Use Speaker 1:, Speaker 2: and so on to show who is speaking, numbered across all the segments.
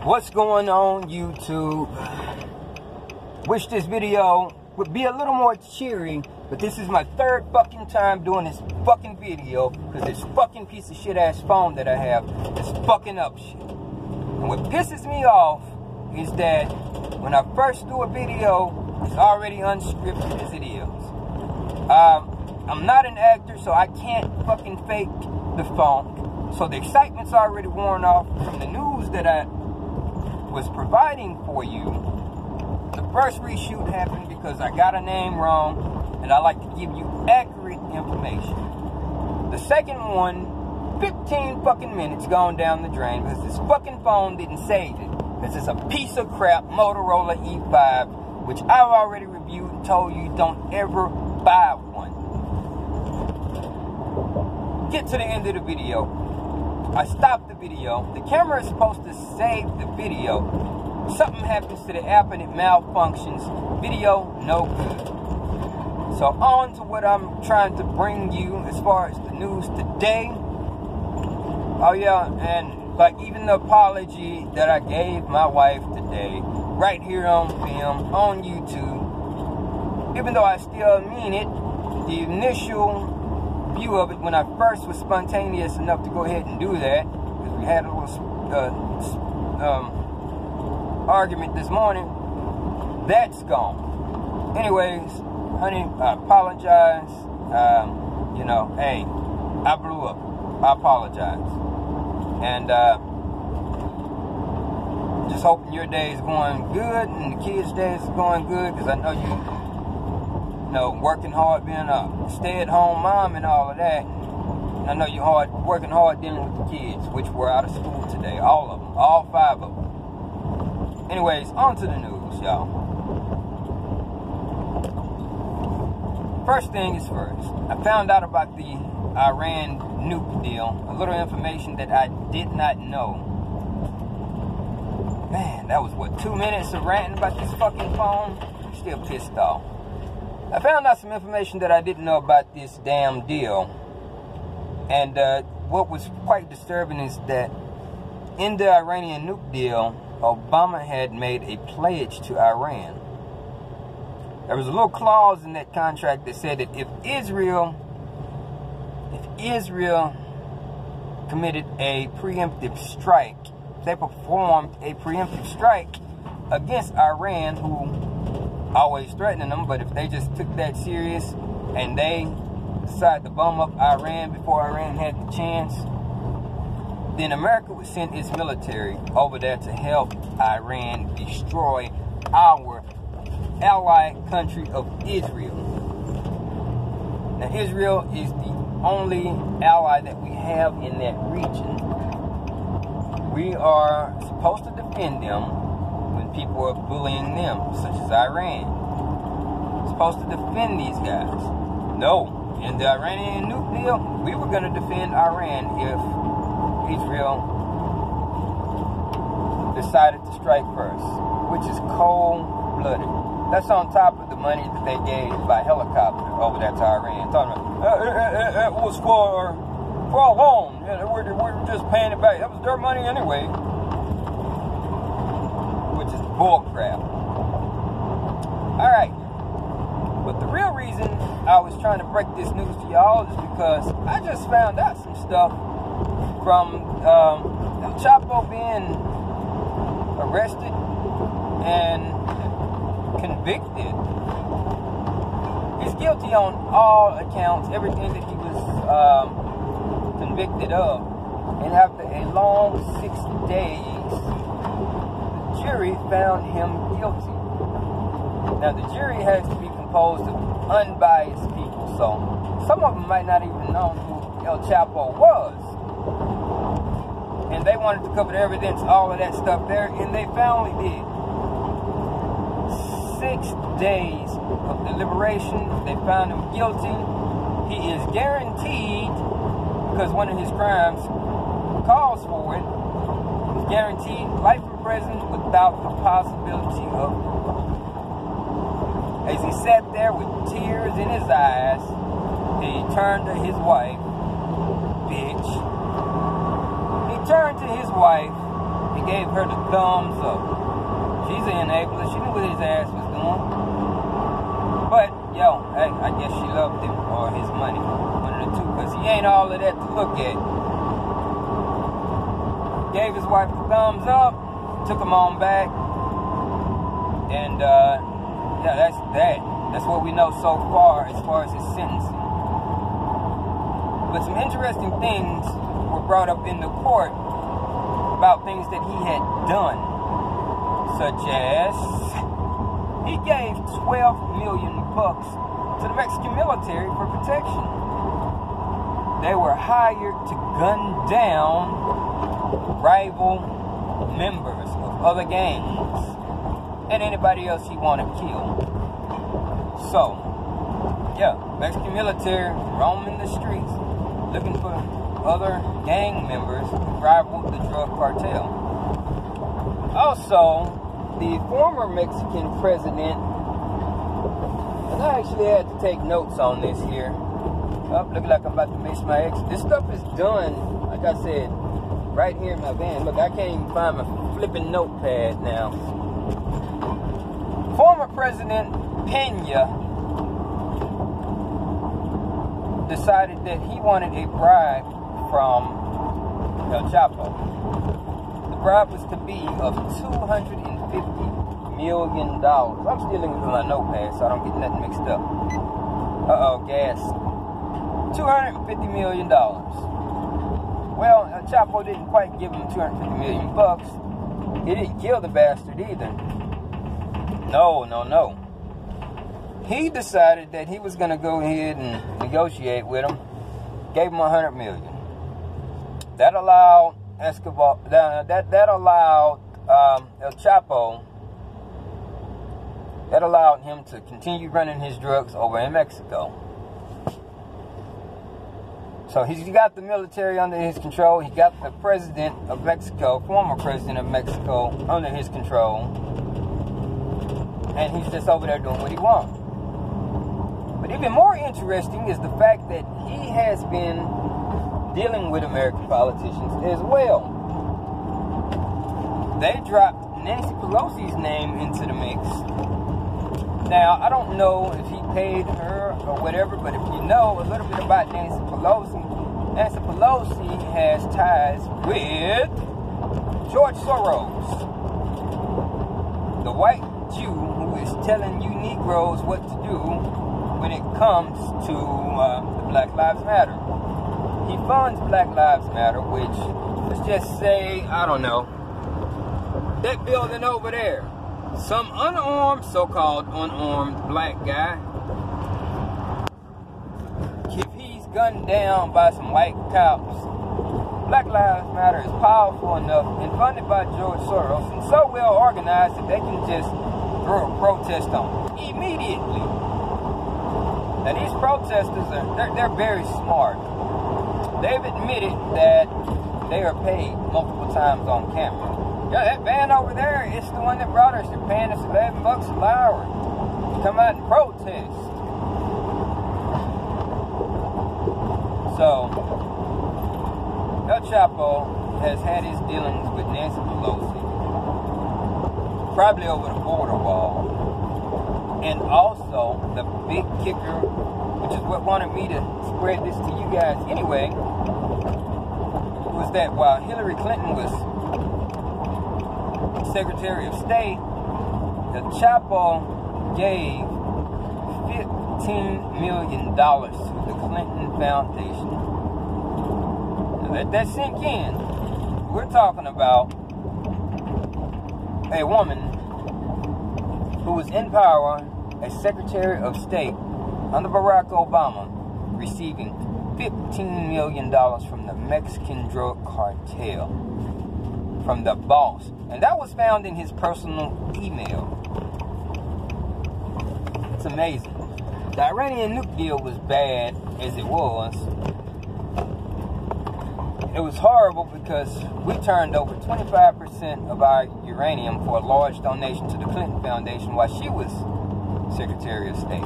Speaker 1: What's going on, YouTube? Wish this video would be a little more cheery, but this is my third fucking time doing this fucking video because this fucking piece of shit ass phone that I have is fucking up shit. And what pisses me off is that when I first do a video, it's already unscripted as it is. I'm not an actor, so I can't fucking fake the funk. So the excitement's already worn off from the news that I was providing for you. The first reshoot happened because I got a name wrong, and I like to give you accurate information. The second one, 15 fucking minutes gone down the drain because this fucking phone didn't save it. This is a piece of crap Motorola E5, which I've already reviewed and told you don't ever buy one. Get to the end of the video. I stopped the video. The camera is supposed to save the video. Something happens to the app and it malfunctions. Video, no good. So on to what I'm trying to bring you as far as the news today. Oh yeah, and like even the apology that I gave my wife today, right here on film, on YouTube, even though I still mean it, the initial view of it when I first was spontaneous enough to go ahead and do that, because we had a little argument this morning, that's gone. Anyways, honey, I apologize. You know, hey, I blew up. I apologize. And just hoping your day is going good and the kids' days is going good, because I know you know, working hard, being a stay-at-home mom and all of that. And I know you're working hard dealing with the kids, which were out of school today. All of them. All 5 of them. Anyways, on to the news, y'all. First thing is first. I found out about the Iran nuke deal. A little information that I did not know. Man, that was, what, 2 minutes of ranting about this fucking phone? I'm still pissed off. I found out some information that I didn't know about this damn deal. And what was quite disturbing is that in the Iranian nuke deal, Obama had made a pledge to Iran. There was a little clause in that contract that said that if Israel committed a preemptive strike, if they performed a preemptive strike against Iran, who always threatening them, but if they just took that serious and they decided to bomb up Iran before Iran had the chance, then America would send its military over there to help Iran destroy our allied country of Israel. Now, Israel is the only ally that we have in that region. We are supposed to defend them when people are bullying them, such as Iran. We're supposed to defend these guys. No. In the Iranian nuke deal, we were going to defend Iran if Israel decided to strike first, which is cold-blooded. That's on top of the money that they gave by helicopter over there to Iran. Talking about, it was for a loan. Yeah, we're just paying it back. That was their money anyway. Which is bullcrap. Alright. But the real reason I was trying to break this news to y'all is because I just found out some stuff from Chapo being arrested and convicted. He's guilty on all accounts, everything that he was convicted of. And after a long 6 days, the jury found him guilty. Now, the jury has to be composed of unbiased people, so some of them might not even know who El Chapo was. And they wanted to cover the evidence, all of that stuff there, and they finally did. 6 days of deliberation, they found him guilty. He is guaranteed, because one of his crimes calls for it, he's guaranteed life in prison without the possibility of parole. As he sat there with tears in his eyes, he turned to his wife, bitch. He turned to his wife He gave her the thumbs up. She's an enabler. She knew what his ass was doing. But, yo, hey, I guess she loved him or his money. One of the two, because he ain't all of that to look at. Gave his wife the thumbs up, took him on back. And, yeah, that's that. That's what we know so far as his sentencing. But some interesting things were brought up in the court about things that he had done, such as he gave $12 million to the Mexican military for protection. They were hired to gun down rival members of other gangs and anybody else he wanted killed. So, yeah, Mexican military roaming the streets looking for other gang members who rival the drug cartel. Also, the former Mexican president, and I actually had to take notes on this here. Oh, look like I'm about to miss my exit. This stuff is done, like I said, right here in my van. Look, I can't even find my flipping notepad now. Former President Peña decided that he wanted a bribe from El Chapo. The bribe was to be of $250 million. I'm still looking for my notepad so I don't get nothing mixed up. Uh-oh, gas. $250 million. Well, El Chapo didn't quite give him $250 million. He didn't kill the bastard either. No. He decided that he was going to go ahead and negotiate with him. Gave him $100 million. That allowed Escobar. That allowed El Chapo. That allowed him to continue running his drugs over in Mexico. So he's got the military under his control. He got the president of Mexico, former president of Mexico, under his control. And he's just over there doing what he wants. But even more interesting is the fact that he has been dealing with American politicians as well. They dropped Nancy Pelosi's name into the mix. Now, I don't know if he paid her or whatever, but if you know a little bit about Nancy Pelosi has ties with George Soros, the white Jew who is telling you Negroes what to do when it comes to the Black Lives Matter. He funds Black Lives Matter, which, let's just say, I don't know, that building over there, some unarmed, so-called unarmed black guy, if he's gunned down by some white cops, Black Lives Matter is powerful enough and funded by George Soros and so well organized that they can just throw a protest on immediately. Now these protesters, they're very smart. They've admitted that they are paid multiple times on camera. Yeah, that van over there, it's the one that brought us. They're paying us $11 an hour to come out and protest. So, El Chapo has had his dealings with Nancy Pelosi, probably over the border wall. And also, the big kicker, which is what wanted me to spread this to you guys anyway, was that while Hillary Clinton was Secretary of State, the Chapo gave $15 million to the Clinton Foundation. Now let that sink in. We're talking about a woman who was in power as Secretary of State under Barack Obama, receiving $15 million from the Mexican drug cartel, from the boss. And that was found in his personal email. It's amazing. The Iranian nuke deal was bad as it was. It was horrible because we turned over 25% of our uranium for a large donation to the Clinton Foundation while she was Secretary of State.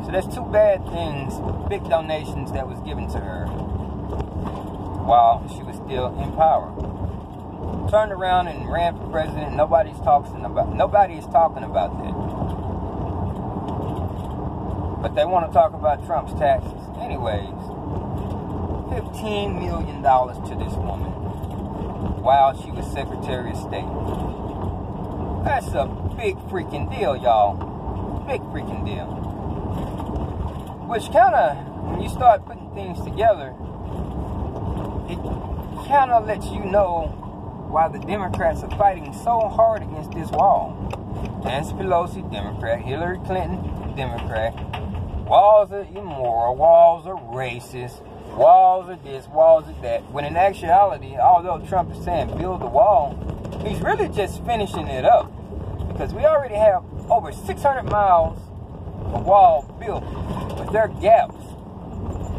Speaker 1: So that's two bad things, big donations that was given to her while she was still in power. turned around and ran for president. Nobody is talking about that. But they want to talk about Trump's taxes. Anyways, $15 million to this woman while she was Secretary of State. That's a big freaking deal, y'all. Big freaking deal. Which kind of, when you start putting things together, it kind of lets you know why the Democrats are fighting so hard against this wall. Nancy Pelosi, Democrat. Hillary Clinton, Democrat. Walls are immoral. Walls are racist. Walls are this, walls are that. When in actuality, although Trump is saying build the wall, he's really just finishing it up. Because we already have over 600 miles of wall built. But there are gaps.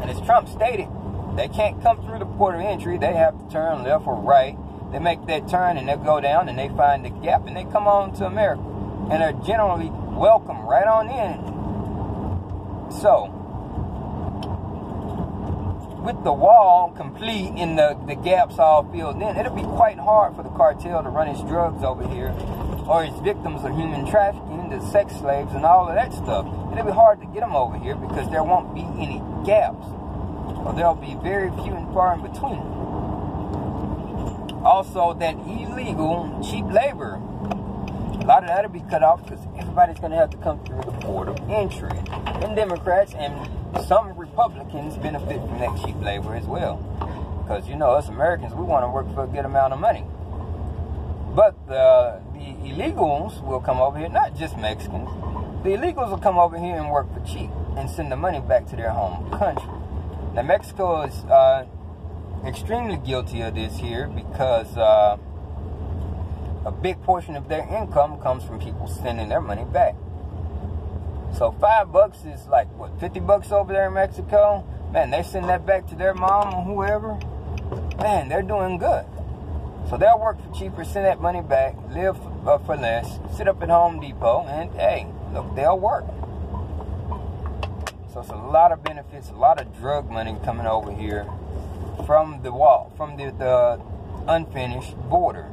Speaker 1: And as Trump stated, they can't come through the port of entry. They have to turn left or right. They make that turn and they go down and they find the gap and they come on to America. And they're generally welcome right on in. So, with the wall complete and the gaps all filled in, it'll be quite hard for the cartel to run its drugs over here, or its victims of human trafficking, the sex slaves and all of that stuff. It'll be hard to get them over here because there won't be any gaps, or there'll be very few and far in between. Also, that illegal cheap labor, a lot of that'll be cut off because everybody's going to have to come through the port of entry. And Democrats and some Republicans benefit from that cheap labor as well. Because, you know, us Americans, we want to work for a good amount of money. But the illegals will come over here, not just Mexicans. The illegals will come over here and work for cheap and send the money back to their home country. Now, Mexico is extremely guilty of this here because a big portion of their income comes from people sending their money back. So $5 is like, what, $50 over there in Mexico? Man, they send that back to their mom or whoever. Man, they're doing good. So they'll work for cheaper, send that money back, live for less, sit up at Home Depot, and hey, look, they'll work. So it's a lot of benefits, a lot of drug money coming over here from the wall, from the unfinished border.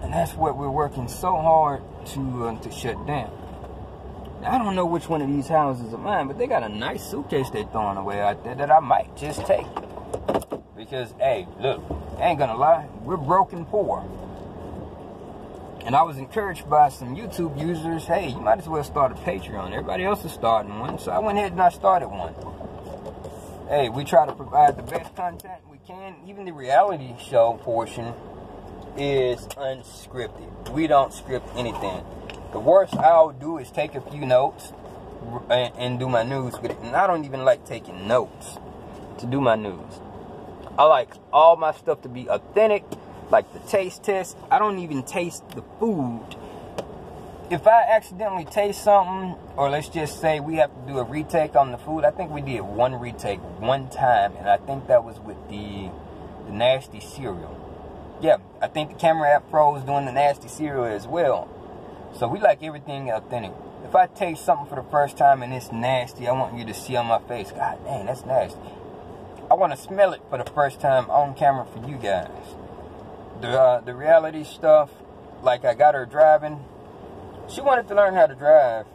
Speaker 1: And that's what we're working so hard to shut down. I don't know which one of these houses are mine, but they got a nice suitcase they're throwing away out there that I might just take. Because, hey, look, I ain't gonna lie, we're broken poor. And I was encouraged by some YouTube users, hey, you might as well start a Patreon. Everybody else is starting one, so I went ahead and I started one. Hey, we try to provide the best content we can. Even the reality show portion is unscripted. We don't script anything. The worst I'll do is take a few notes and do my news with it. And I don't even like taking notes to do my news. I like all my stuff to be authentic, like the taste test. I don't even taste the food. If I accidentally taste something, or let's just say we have to do a retake on the food, I think we did one retake one time, and I think that was with the nasty cereal. Yeah, I think the camera app pro is doing the nasty cereal as well. So we like everything authentic. If I taste something for the first time and it's nasty, I want you to see on my face, God dang, that's nasty. I want to smell it for the first time on camera for you guys. The reality stuff, like I got her driving. She wanted to learn how to drive.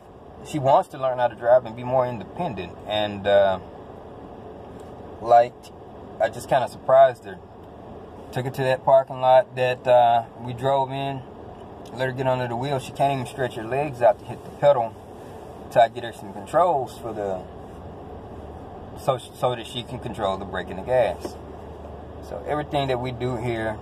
Speaker 1: She wants to learn how to drive and be more independent. And like, I just kind of surprised her. Took her to that parking lot that we drove in. Let her get under the wheel. She can't even stretch her legs out to hit the pedal until I get her some controls for the so that she can control the brake and the gas. So everything that we do here,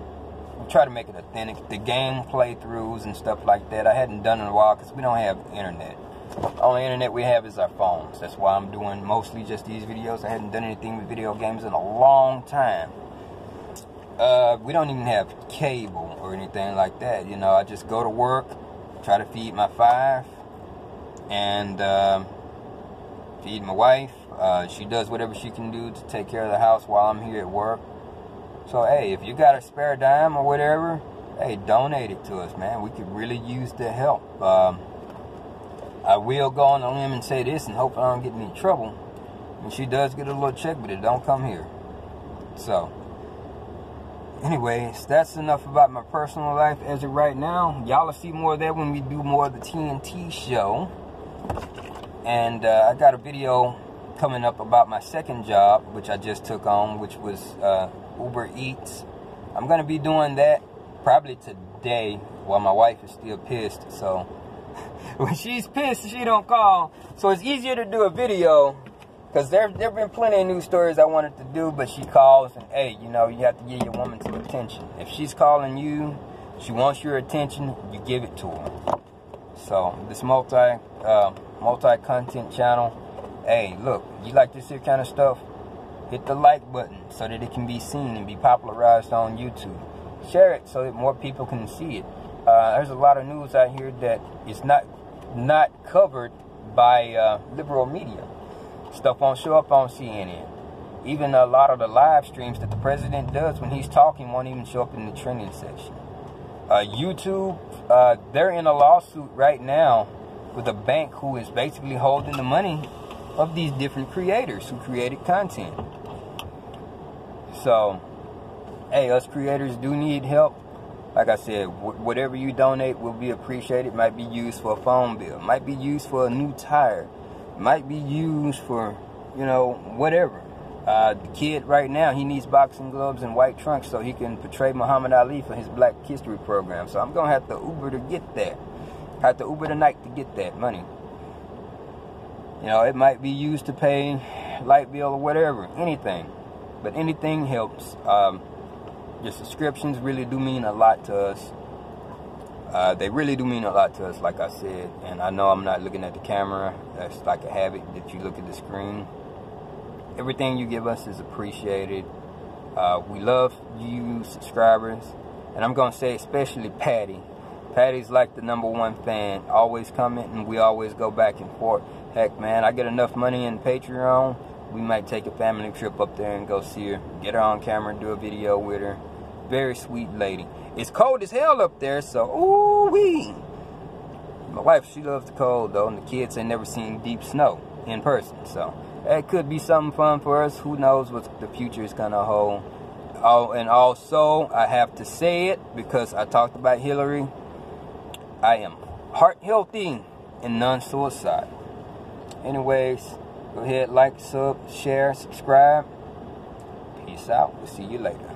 Speaker 1: we try to make it authentic. The game playthroughs and stuff like that, I hadn't done in a while because we don't have internet. The only internet we have is our phones. That's why I'm doing mostly just these videos. I hadn't done anything with video games in a long time. We don't even have cable or anything like that. You know, I just go to work, try to feed my 5, and feed my wife. She does whatever she can do to take care of the house while I'm here at work. So, hey, if you got a spare dime or whatever, hey, donate it to us, man. We could really use the help. I will go on the limb and say this and hope I don't get in any trouble. When she does get a little check, but it don't come here. So, anyways, that's enough about my personal life as of right now. Y'all will see more of that when we do more of the TNT show. And I got a video coming up about my second job, which I just took on, which was Uber Eats. I'm going to be doing that probably today while my wife is still pissed. So when she's pissed, she don't call. So it's easier to do a video, because there have been plenty of news stories I wanted to do, but she calls and, hey, you know, you have to give your woman some attention. If she's calling you, she wants your attention, you give it to her. So this multi-content channel, hey, look, you like this here kind of stuff? Hit the like button so that it can be seen and be popularized on YouTube. Share it so that more people can see it. There's a lot of news out here that is not covered by liberal media. Stuff won't show up on CNN. Even a lot of the live streams that the president does when he's talking won't even show up in the trending section. YouTube, they're in a lawsuit right now with a bank who is basically holding the money of these different creators who created content. So, hey, us creators do need help. Like I said, whatever you donate will be appreciated. Might be used for a phone bill. Might be used for a new tire. Might be used for, you know, whatever. The kid right now, he needs boxing gloves and white trunks so he can portray Muhammad Ali for his Black History program. So I'm going to have to Uber to get that. Have to Uber tonight to get that money. You know, it might be used to pay light bill or whatever. Anything. But anything helps. Your subscriptions really do mean a lot to us. They really do mean a lot to us, like I said. And I know I'm not looking at the camera. That's like a habit that you look at the screen. Everything you give us is appreciated. We love you subscribers. And I'm going to say especially Patty. Patty's like the #1 fan. Always commenting. We always go back and forth. Heck, man, I get enough money in Patreon. We might take a family trip up there and go see her. Get her on camera, do a video with her. Very sweet lady. It's cold as hell up there, so ooh-wee. My wife, she loves the cold, though, and the kids ain't never seen deep snow in person. So it could be something fun for us. Who knows what the future is going to hold. Oh, and also, I have to say it because I talked about Hillary. I am heart healthy and non-suicide. Anyways, go ahead, like, sub, share, subscribe. Peace out. We'll see you later.